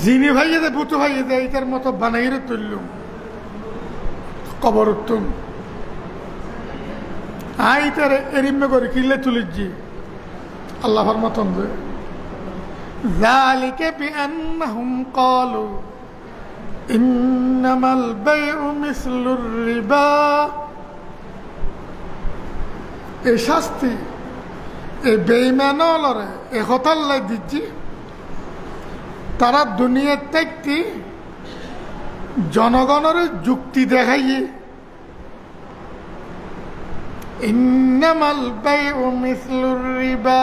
জিনি ভাইয়ে দে বুতু ভাইয়ে দে এটার মতো বানাইরে তুললুম কবর উত্তম আইতার এরিমে করে কিলে তুলিজি আল্লাহর মতন যে ذلك بأنهم قالوا إنما البيع مثل الربا এই শাস্তি এই বেঈমানরে এ হতাল্লাই দিচ্ছি তারা দুনিয়ার থেকে জনগণের যুক্তি দেখাইয়ে ইন্নামাল বাইউ মিসলুর রিবা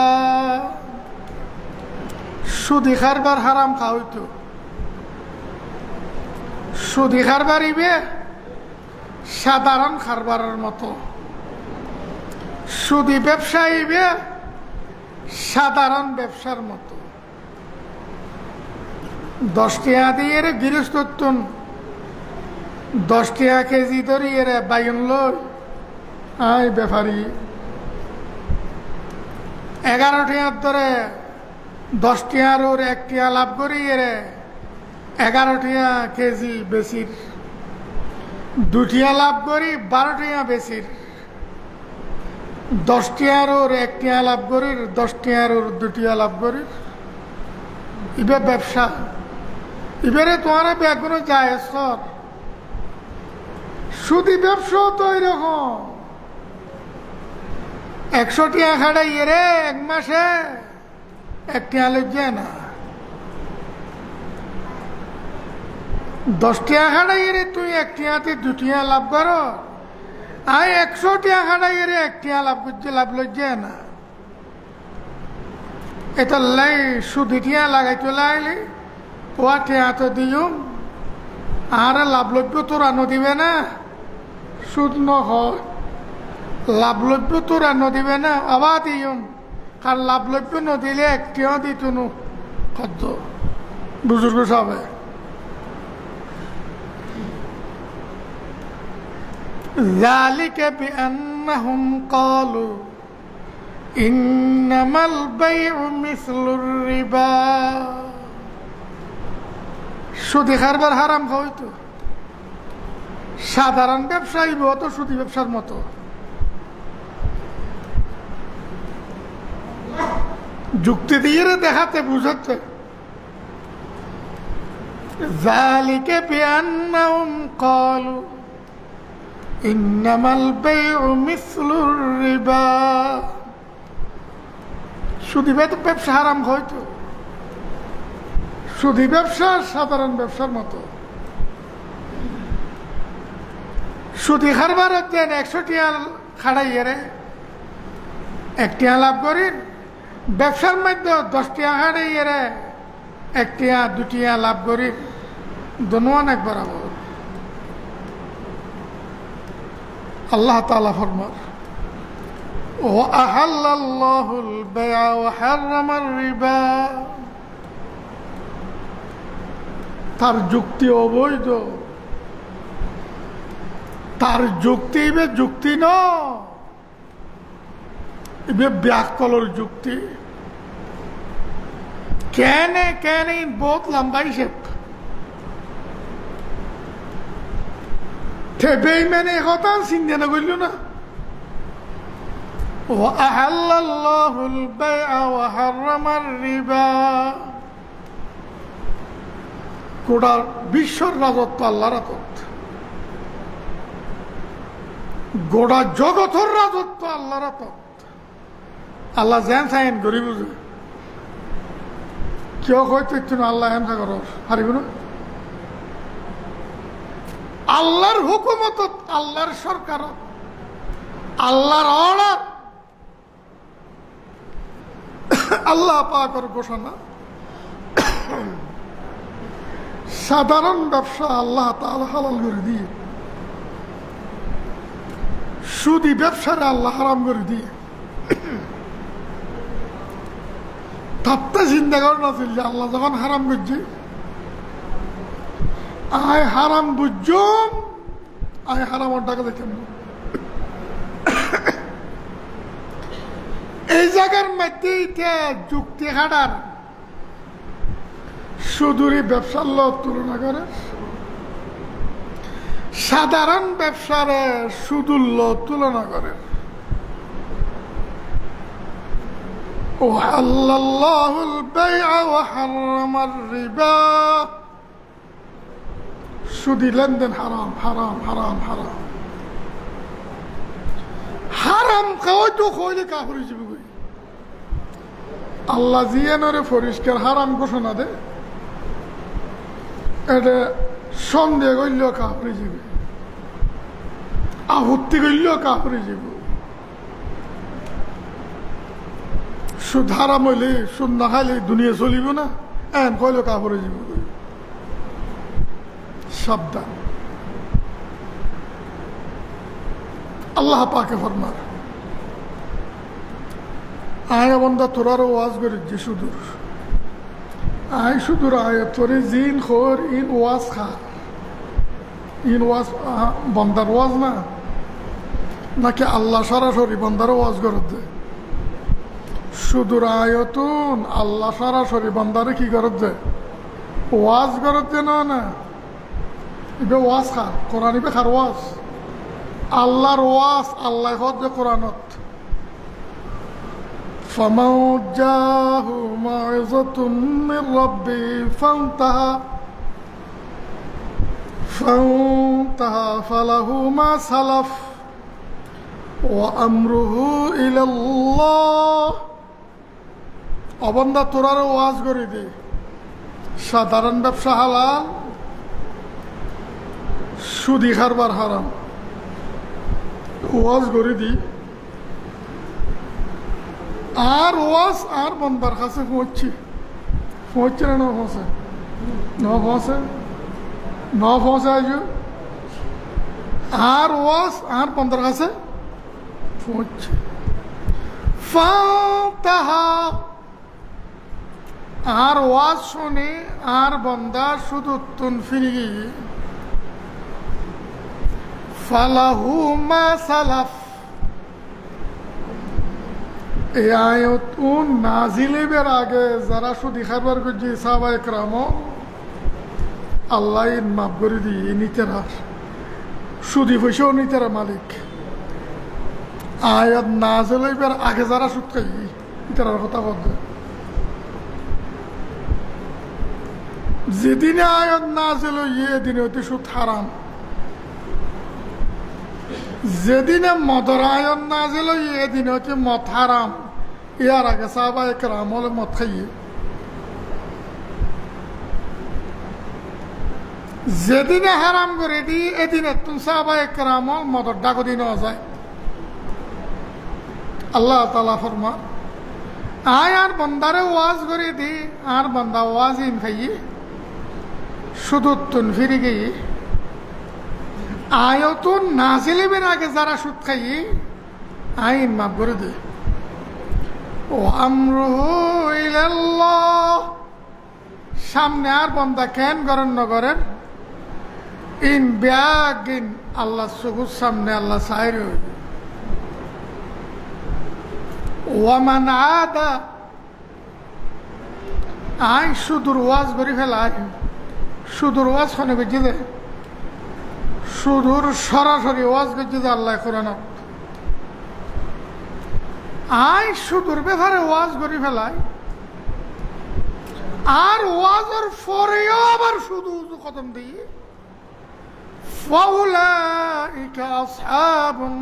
সুদি খারবার হারাম খাওয়াইতো সুদি খারবার ইবে সাধারণ খারবারের মতো সুদি ব্যবসা ইবে সাধারণ ব্যবসার মতো 10 টাকা দিয়ে গৃহস্থত্বন 10 টাকা কেজি ধরিয়ে বাইন লই আই ব্যাপারী 11 টাকার ধরে 10 টাকার ওর 1 টাকা লাভ করিয়ে 11 টাকা কেজি বেশির 2 টাকা লাভ করি 12 টাকা বেশির 10 টাকার ওর 1 টাকা লাভ করি 10 টাকার ওর 2 টাকা লাভ করি ইবে ব্যবসা এবারে তোমার বেগুনো যায় সর সুদি ব্যবসাও তো এরকম 100 টাকা খাড়াইয়ে রে 1 মাসে 1 টাকা লজ্জা না 10 টাকা খাড়াইয়ে রে তুই 1 টাকাতে 2 টাকা লাভ করো আই 100 টাকা খাড়াইয়ে রে 1 টাকা লাভ করছে লাভ লজ্জা না এটা লাই সুদি টাকা লাগাই চলে আইলি পোয়া টাকা তো দিও আর লাভলভ্য তোরা নদিবে না সুদ নহয় লাভলভ্য তোরা নদিবে না আবার দিও কারণ লাভলভ্য নদিলে একটিও দিত নু খাদ্য বুজুর্গ সবে ذلك بأنهم قالوا إنما البيع مثل الربا সুদি খারবার হারাম খাওয়াইতো সাধারণ ব্যবসায়ী তো সুদি ব্যবসার মতো যুক্তি দিয়ে দেখাতে বুঝাতে ذلك بأنهم قالوا إنما البيع مثل الربا সুদি ব্যবসা হারাম খাওয়াইতো সুদি ব্যবসা সাধারণ ব্যবসার মতো সুদি খারবার দেন 100 টাকা খাড়াইয়ে 1 টাকা লাভ করি ব্যবসার মধ্যে 10 টাকা খাড়াইয়ে 1 টাকা 2 টাকা লাভ করি দোনো অনেক বরাবর আল্লাহ তাআলা ফরমান وأحل الله البيع وحرم الربا তার যুক্তি অবৈধ তার যুক্তি ইবে যুক্তি ন ইবে ব্যাককলর যুক্তি কেন কেন বহুত লম্বা হিসেব বেঈমানে কথা চিন্তা করল না وأحل الله البيع وحرم الربا গোটা বিশ্বর রাজত্ব আল্লাহর রাজত্ব গোটা জগতের রাজত্ব আল্লাহর রাজত্ব আল্লাহ যেন চাইন গরিব কেউ হয়তো আল্লাহ এম থাকার হারিব না আল্লাহর হুকুমত আল্লাহর সরকার আল্লাহর অর্ডার আল্লাহ পাকের ঘোষণা সাধারণ ব্যবসা আল্লাহ তাআলা হালাল করে দিয়ে সুদি ব্যবসারে আল্লাহ হারাম করে দিয়ে তাতে চিন্তা করে না ছিল আল্লাহ যখন হারাম করছে আয় হারাম বুঝুম আয় হারামের টাকা দেখেন এই জায়গার মধ্যে যুক্তি খাটার সুদূরী ব্যবসার লোক তুলনা করে সাধারণ ব্যবসার সুদূর লোক তুলনা করে وحل الله البيع وحرم الربا সুদী লেনদেন হারাম হারাম হারাম হারাম হারাম খাওয়াই তো খাইলে কাফরি যাবে আল্লাহ জিয়ানরে পরিষ্কার হারাম ঘোষণা দে এটা সন্দেহ করলেও কাফরি যাবে আপত্তি করলেও কাফরি যাবে সুদ হারাম হইলে সুদ না খাইলে দুনিয়া চলিব না এন কইলেও কাফরি যাবে সাবধান আল্লাহ পাকে ফরমার আয় বন্ধা তোরারও ওয়াজ করি যে সুদূর আয় সুদূর আয় তোরে জিন খোর ইন ওয়াজ খা ইন ওয়াজ বন্দার ওয়াজ না নাকি আল্লাহ সরাসরি বন্দার ওয়াজ করত দে সুদূর আয়তুন আল্লাহ সরাসরি বন্দারে কি করত দে ওয়াজ করত দে না ইবে ওয়াজ খা কোরআন ইবে খার ওয়াজ আল্লাহর ওয়াজ আল্লাহ হদ যে কোরআনত فمن جاءه موعظة من ربه فانتهى فله ما سلف وأمره إلى الله অবন্দা তোরার ওয়াজ করে দে সাধারণ ব্যবসা হালাল সুদি খারবার হারাম ওয়াজ করে দি আর ওয়াজ আর বন্দার কাছে পৌঁছছে না পৌঁছে আজ আর ওয়াজ আর বন্দার কাছে পৌঁছছে আর ওয়াজ শুনে আর বন্দা শুধু তুন ফিরে গিয়ে ফালাহু মা সালাফ এই আয়াত নাজিলের আগে যারা সুদি খাবার করছে সাহাবা একরাম আল্লাহ মাফ করে দিয়ে নিতেরা সুদি পয়সাও নিতেরা মালিক আয়াত নাজিলের আগে যারা সুদ খাই ইতার কথা বলতে যেদিনে আয়াত নাজিল এদিনে হইতে সুদ হারাম যেদিনে মদর আয়াত নাজিল এদিনে হচ্ছে মদ হারাম ইয়ার আগে সাহাবা একরাম হলে মদ খাইয়ে যেদিনে হারাম করে দি এদিনে তুমি সাহাবা একরাম মদর ডাকো দিন যায় আল্লাহ তাআলা ফরমা আয় আর বন্দারে ওয়াজ করে দি আর বন্দা ওয়াজ ইন খাইয়ে শুধু তুন ফিরে গিয়ে আয়তুন নাজিলের আগে যারা সুদ খাই আইন মাফ করে দে ও আমরুহু ইলাল্লাহ সামনে আর বন্দা কেন করেন নগরের ইন ব্যাগিন আল্লাহ চকুর সামনে আল্লাহ সাইর ওয়ামান আদা আই সুদূর ওয়াজ করে ফেলাই সুদূর ওয়াজ খানে বেঁচে দে সুদূর সরাসরি ওয়াজ করছে যে আল্লাহ কোরআন আই সুদূর ব্যাপারে ওয়াজ করে ফেলাই আর ওয়াজের পরেও আবার শুধু খতম দিয়ে ফাউলাইকা আসহাবুন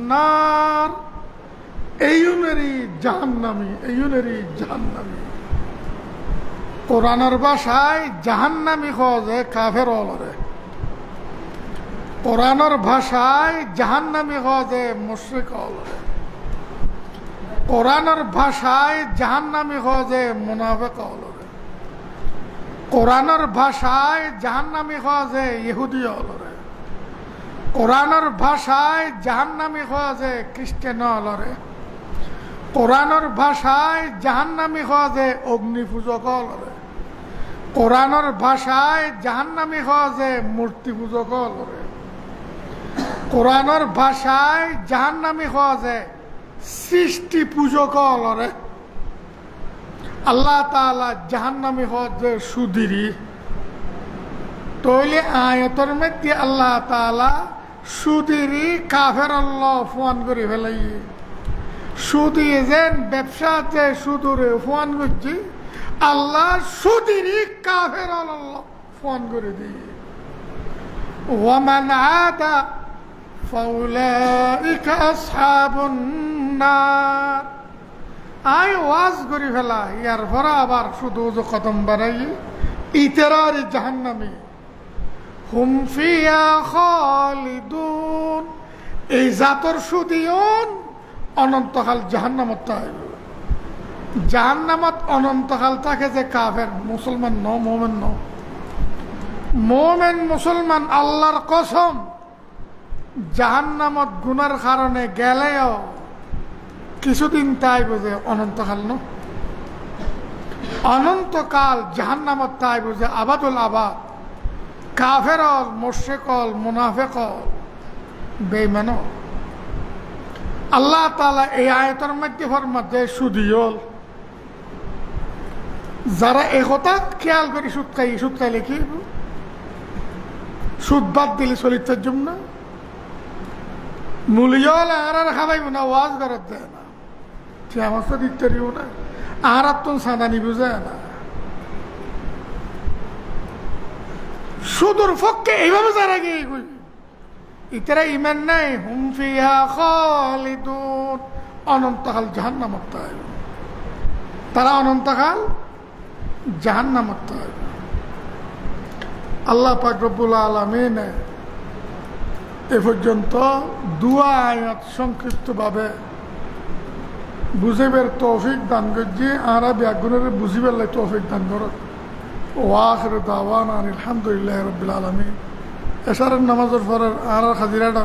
নার এইউনেরই জাহান্নামী কোরআনের ভাষায় জাহান্নামী খোঁজে কাফের অলরে কোরআনের ভাষায় জাহান্নামী খোঁজে মুশরিক অলরে কোরআনের ভাষায় জাহান্নামী খোঁজে মুনাফিক অলরে কোরআনের ভাষায় জাহান্নামী খোঁজে ইহুদি অলরে কোরআনের ভাষায় জাহান্নামী খোঁজে খ্রিস্টান অলরে কোরআনের ভাষায় জাহান্নামী খোঁজে অগ্নি পূজক অলরে কোরআনের ভাষায় জাহান্নামী খোঁজে মূর্তি পূজক অলরে কোরআনের ভাষায় জাহান্নামী খোঁজে সৃষ্টি পূজক অলরে আল্লাহ তাআলা জাহান্নামী হওয়ার যে সুদিরি তৈলে আয়াতের মধ্যে আল্লাহ তাআলা সুদিরি কাফের আল্লাহ ফোন করে ফেলাই সুদি যেন ব্যবসা যে সুদরে ফোন করছি আল্লাহ সুদিরি কাফের আল্লাহ ফোন করে দিয়ে ওয়ামান আদা ফাউলাইকা আসহাবুন নার আই ওয়াজ করি ফেলা ইয়ার ভরা আবার শুধু যে কদম বাড়াই ইতেরারি জাহান্নামী হুম ফিহা খালিদুন এই জাতর সুদিয়ন অনন্তকাল জাহান্নামত থাকবে জাহান্নামত অনন্তকাল থাকে যে কাফের মুসলমান ন মোমেন ন মোমেন মুসলমান আল্লাহর কসম জাহান্নামত গুনার কারণে গেলেও কিছুদিন তাই বুঝে অনন্তকাল ন অনন্তকাল জাহান্নামত তাই বুঝে আবাদুল আবাদ কাফেরল মুশরিকল মুনাফিকল বেঈমান আল্লাহ তাআলা এই আয়াতের মধ্যে ফরমাতে সুদিয়ল যারা একথা খেয়াল করে সুদ খাইলে কি সুদ বাদ দিলে চলিতার জন্য মূলিয়ল আর খাবাইব না ওয়াজ করার দেয় না সে আমার তো দিতে দিও না আর তো সাদানি বুঝে না সুদূর পক্ষে এইভাবে যারা গিয়ে ইতারা ইমান নাই হুম ফিহা খালিদুন অনন্তকাল জাহান্নামত থাকবে তারা অনন্তকাল জাহান্নামত থাকবে আল্লাহ পাক রব্বুল আলামিন এ পর্যন্ত দুয়া আয়াত সংক্ষিপ্তভাবে বুঝিবার তৌফিক দান করছি আর ব্যাগুনের বুঝিবার লাই তৌফিক দান করত ওয়াখির দাওয়ানা আলহামদুলিল্লাহি রাব্বিল আলামিন এশারের নামাজের পরের আর খাজিরাটা